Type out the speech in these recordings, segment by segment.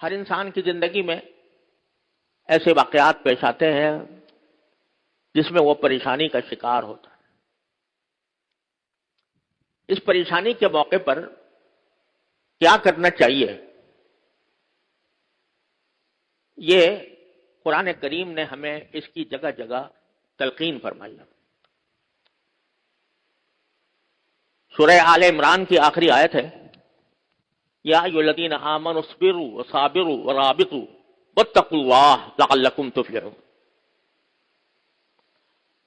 ہر انسان کی زندگی میں ایسے واقعات پیش آتے ہیں جس میں وہ پریشانی کا شکار ہوتا ہے. اس پریشانی کے موقع پر کیا کرنا چاہیے، یہ قرآن کریم نے ہمیں اس کی جگہ جگہ تلقین فرمائی ہے. سورہ آل عمران کی آخری آیت ہے، یا ایھا الذین آمنوا اصبروا وصابروا ورابطوا واتقوا اللہ لعلکم تفلحون.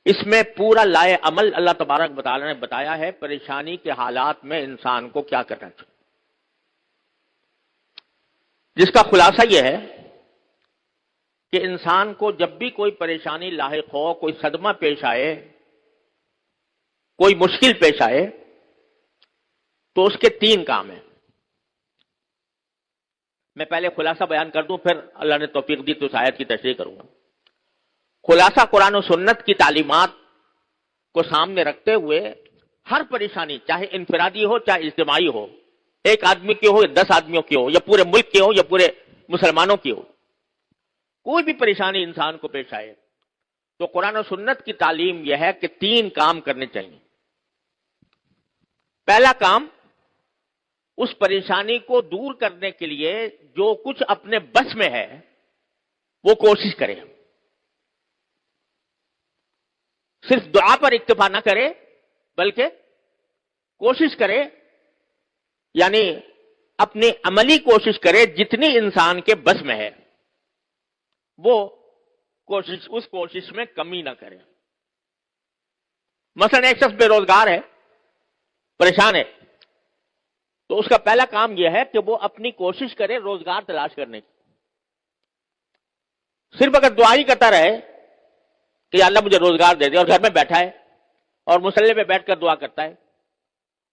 اس میں پورا لائے عمل اللہ تبارک و تعالی نے بتایا ہے پریشانی کے حالات میں انسان کو کیا کرنا چاہیے، جس کا خلاصہ یہ ہے کہ انسان کو جب بھی کوئی پریشانی لاحق ہو، کوئی صدمہ پیش آئے، کوئی مشکل پیش آئے، تو اس کے 3 کام ہیں. میں پہلے خلاصہ بیان کر دوں، پھر اللہ نے توفیق دی تو اس آیت کی تشریح کروں گا. خلاصہ قرآن و سنت کی تعلیمات کو سامنے رکھتے ہوئے ہر پریشانی، چاہے انفرادی ہو چاہے اجتماعی ہو، ایک آدمی کی ہو یا 10 آدمیوں کی ہو یا پورے ملک کی ہو یا پورے مسلمانوں کی ہو، کوئی بھی پریشانی انسان کو پیش آئے تو قرآن و سنت کی تعلیم یہ ہے کہ 3 کام کرنے چاہیے. پہلا کام، اس پریشانی کو دور کرنے کے لیے جو کچھ اپنے بس میں ہے وہ کوشش کرے. صرف دعا پر اکتفا نہ کرے بلکہ کوشش کرے، یعنی اپنی عملی کوشش کرے جتنی انسان کے بس میں ہے، وہ کوشش، اس کوشش میں کمی نہ کرے. مثلا ایک شخص بے روزگار ہے، پریشان ہے، تو اس کا پہلا کام یہ ہے کہ وہ اپنی کوشش کرے روزگار تلاش کرنے کی. صرف اگر دعا ہی کرتا رہے کہ یا اللہ مجھے روزگار دے دے، اور گھر میں بیٹھا ہے اور مصلی پہ بیٹھ کر دعا کرتا ہے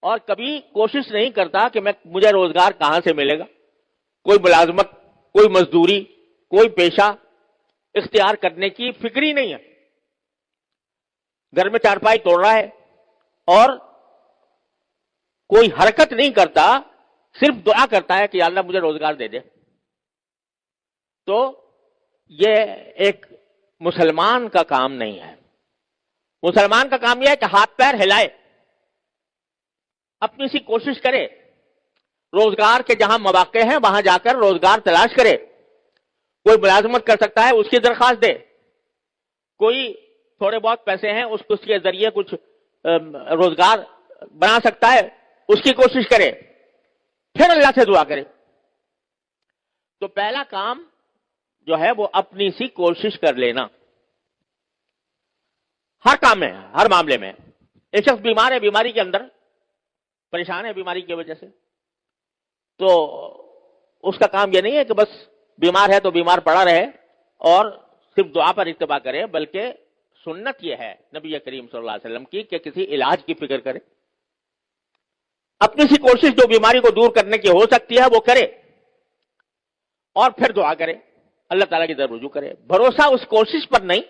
اور کبھی کوشش نہیں کرتا کہ مجھے روزگار کہاں سے ملے گا، کوئی ملازمت، کوئی مزدوری، کوئی پیشہ اختیار کرنے کی فکر ہی نہیں ہے، گھر میں چارپائی توڑ رہا ہے اور کوئی حرکت نہیں کرتا، صرف دعا کرتا ہے کہ یا اللہ مجھے روزگار دے دے، تو یہ ایک مسلمان کا کام نہیں ہے. مسلمان کا کام یہ ہے کہ ہاتھ پیر ہلائے، اپنی سی کوشش کرے، روزگار کے جہاں مواقع ہیں وہاں جا کر روزگار تلاش کرے. کوئی ملازمت کر سکتا ہے اس کی درخواست دے، کوئی تھوڑے بہت پیسے ہیں اس کے ذریعے کچھ روزگار بنا سکتا ہے، اس کی کوشش کرے، پھر اللہ سے دعا کرے. تو پہلا کام جو ہے وہ اپنی سی کوشش کر لینا. ہر کام میں، ہر معاملے میں. ایک شخص بیمار ہے، بیماری کے اندر پریشان ہے بیماری کی وجہ سے، تو اس کا کام یہ نہیں ہے کہ بس بیمار ہے تو بیمار پڑا رہے اور صرف دعا پر اکتفا کرے، بلکہ سنت یہ ہے نبی کریم صلی اللہ علیہ وسلم کی کہ کسی علاج کی فکر کرے. اپنی سی کوشش جو بیماری کو دور کرنے کی ہو سکتی ہے وہ کرے اور پھر دعا کرے، اللہ تعالیٰ کی طرف رجوع کرے. بھروسہ اس کوشش پر نہیں،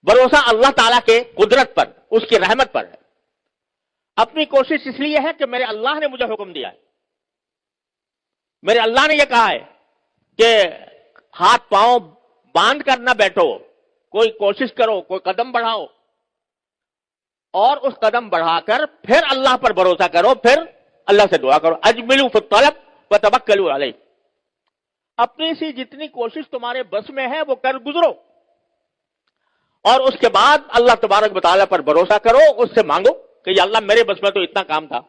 بھروسہ اللہ تعالیٰ کے قدرت پر، اس کی رحمت پر ہے. اپنی کوشش اس لیے ہے کہ میرے اللہ نے مجھے حکم دیا ہے، میرے اللہ نے یہ کہا ہے کہ ہاتھ پاؤں باندھ کر نہ بیٹھو، کوئی کوشش کرو، کوئی قدم بڑھاؤ اور اس قدم بڑھا کر پھر اللہ پر بھروسہ کرو، پھر اللہ سے دعا کرو. اجملوا فی الطلب وتوکلوا علیہ. اپنی سی جتنی کوشش تمہارے بس میں ہے وہ کر گزرو اور اس کے بعد اللہ تبارک و تعالیٰ پر بھروسہ کرو، اس سے مانگو کہ یا اللہ میرے بس میں تو اتنا کام تھا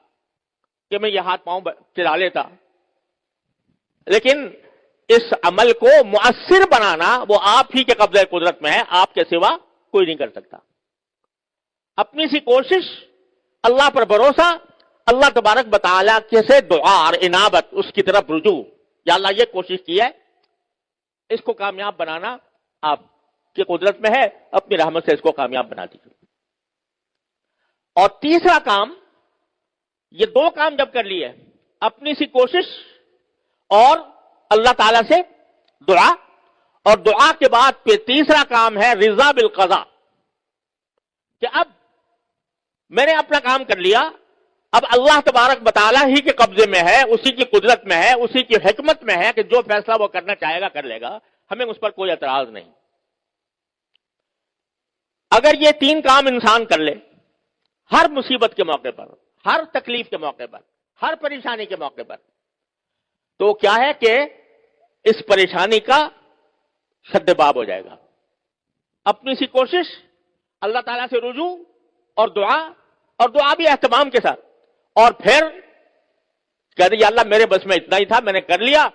کہ میں یہ ہاتھ پاؤں چلا لیتا، لیکن اس عمل کو مؤثر بنانا وہ آپ ہی کے قبضہ قدرت میں ہے، آپ کے سوا کوئی نہیں کر سکتا. اپنی سی کوشش، اللہ پر بھروسہ، اللہ تبارک و تعالیٰ کے سے دعا اور انابت، اس کی طرف رجوع. یا اللہ یہ کوشش کی ہے، اس کو کامیاب بنانا آپ کی قدرت میں ہے، اپنی رحمت سے اس کو کامیاب بنا دیجیے. اور تیسرا کام، یہ 2 کام جب کر لیے، اپنی سی کوشش اور اللہ تعالی سے دعا، اور دعا کے بعد پھر تیسرا کام ہے رضا بالقضاء، کہ اب میں نے اپنا کام کر لیا، اب اللہ تبارک بتعالی ہی کے قبضے میں ہے، اسی کی قدرت میں ہے، اسی کی حکمت میں ہے کہ جو فیصلہ وہ کرنا چاہے گا کر لے گا، ہمیں اس پر کوئی اعتراض نہیں۔ اگر یہ تین کام انسان کر لے ہر مصیبت کے موقع پر، ہر تکلیف کے موقع پر، ہر پریشانی کے موقع پر، تو کیا ہے کہ اس پریشانی کا سد باب ہو جائے گا۔ اپنی سی کوشش، اللہ تعالیٰ سے رجوع اور دعا بھی اہتمام کے ساتھ، اور پھر کہتے یا اللہ میرے بس میں اتنا ہی تھا، میں نے کر لیا،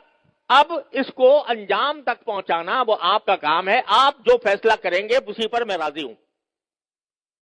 اب اس کو انجام تک پہنچانا وہ آپ کا کام ہے، آپ جو فیصلہ کریں گے اسی پر میں راضی ہوں۔